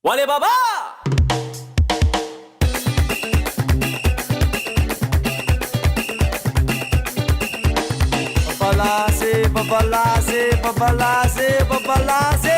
Wale baba Babalase, babalase, babalase, babalase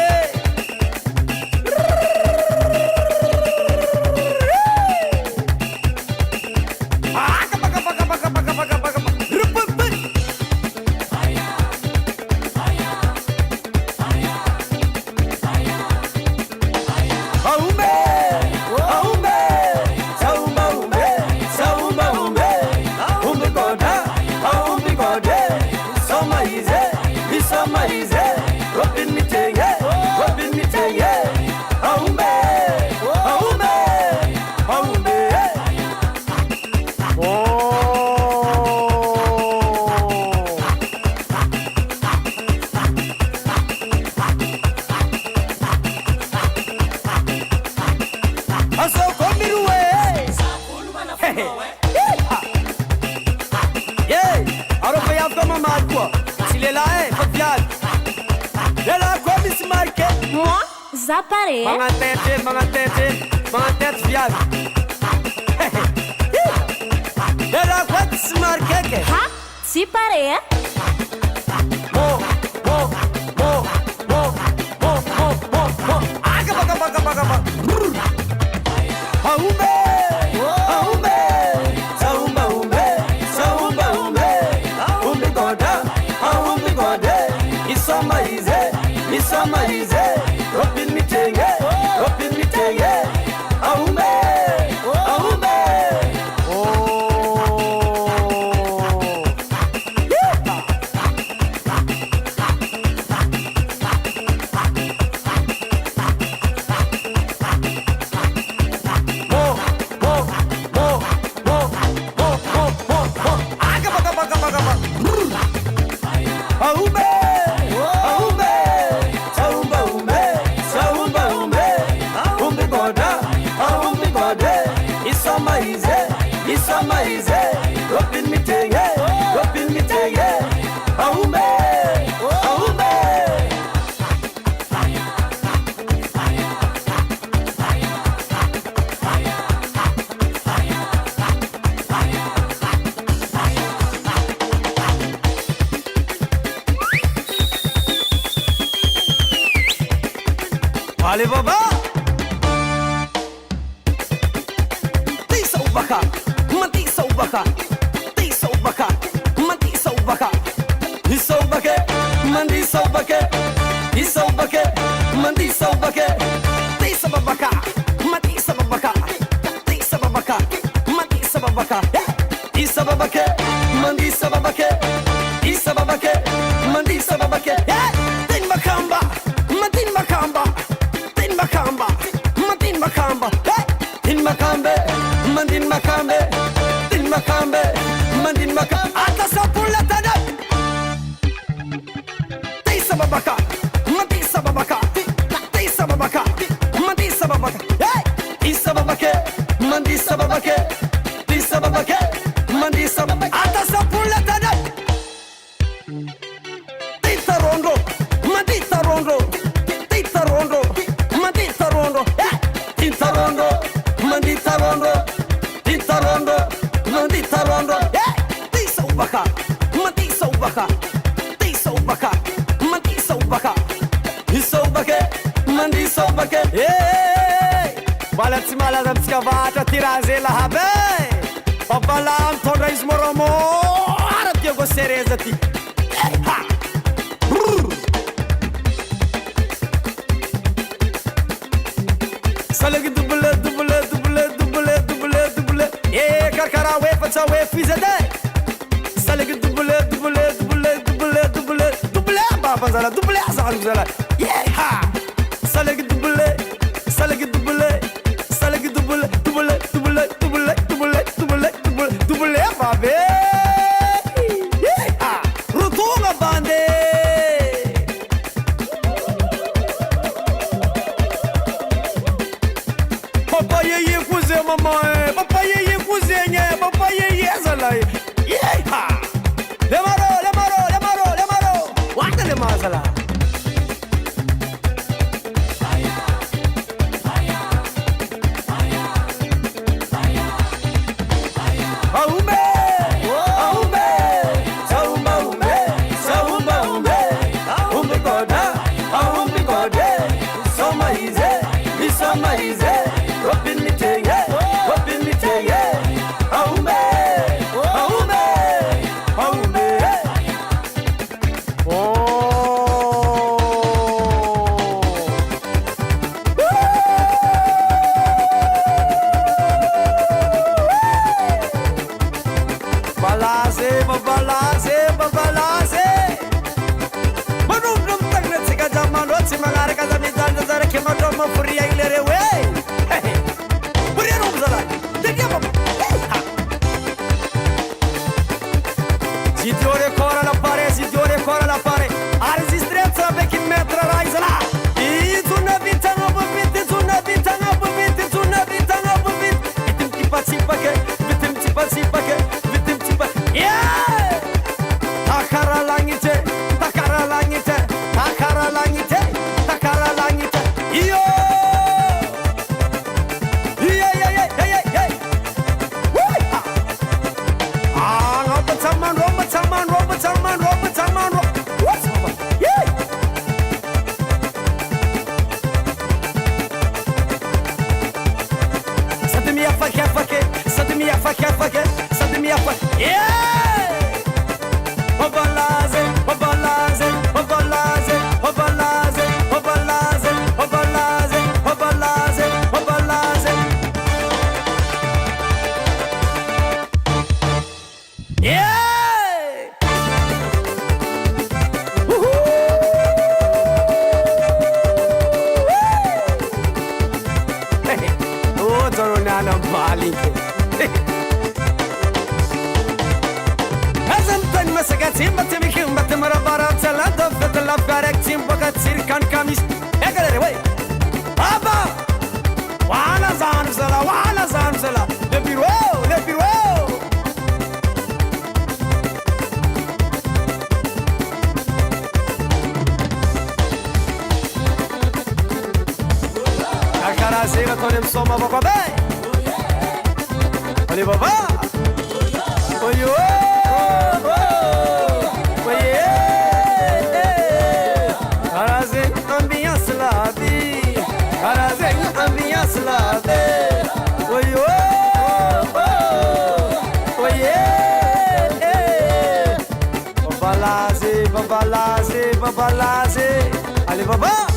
Zapare. Mga tete viado. Era quanto se marca que? Ha? Si pare. Mo. Aga. Aumbe. Saumba. Aumbe goda. Isomaize. Open me tenge. Aumbe. Isomaize. Open me tenge. Aumbe. Wale baba Tisa ubaka Matisa ubaka Tisa ubaka Matisa ubaka Isa ubake Mandisa ubake Isa ubake Mandisa ubake Tisa babaka Matisa babaka Tisa babaka Matisa babaka Isa babake Mandisa babake Isa babake Mandisa babake Tin makamba Matin makamba Mandin makambe Atasa pula tada Tisa babaka Matisa babaka Tisa babaka Matisa babaka Isa babake Mandisa babake Tisa babake Mandisa babake Atasa pula tada Tita rondo Matita rondo Tita rondo Matita rondo Tita rondo Mandita rondo Tita rondo Mandita rondo Tisa ubaka Matisa ubaka Tisa ubaka Matisa ubaka Isa ubake Mandisa ubake Bala tsimala da tskavata tirazela habe Babalam tonda ismoromo Arab yogo sereza ti Ha Salagi double Karkara wefa we fizade Salagi double Baba zala double zala ha Salagi double babe ha Rutunga bande Papa ye kuze mama Papa ye kuze nye Papa ye zala ha Lemaro Wanda le mazala ancora la pare, si giore ancora la pare. A resistenza perché mettere raisa là. E zona vita no bubit, zona vita no bubit, zona vita no bubit. Bitim tipati pake, bitim tipati pake, bitim tipati. Yeah! Takara langite, takara langite, takara langite, takara langite. Yo! Babalaze, babalaze, babalaze. Allez, baba.